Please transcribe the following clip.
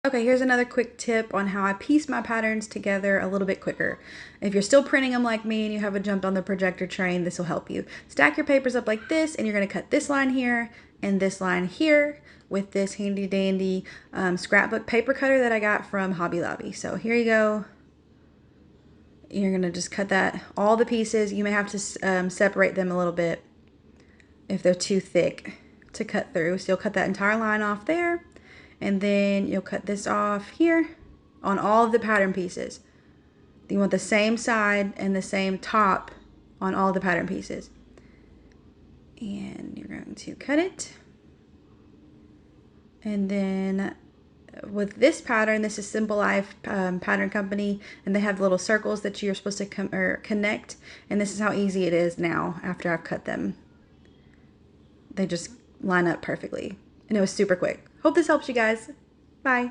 Okay, here's another quick tip on how I piece my patterns together a little bit quicker. If you're still printing them like me and you haven't jumped on the projector train, this will help you. Stack your papers up like this, and you're going to cut this line here and this line here with this handy dandy scrapbook paper cutter that I got from Hobby Lobby. So here you go. You're going to just cut that, all the pieces. You may have to separate them a little bit if they're too thick to cut through. So you'll cut that entire line off there. And then you'll cut this off here on all of the pattern pieces. You want the same side and the same top on all the pattern pieces. And you're going to cut it. And then with this pattern, this is Simple Life Pattern Company, and they have little circles that you're supposed to connect. And this is how easy it is now after I've cut them. They just line up perfectly. And it was super quick. Hope this helps you guys. Bye.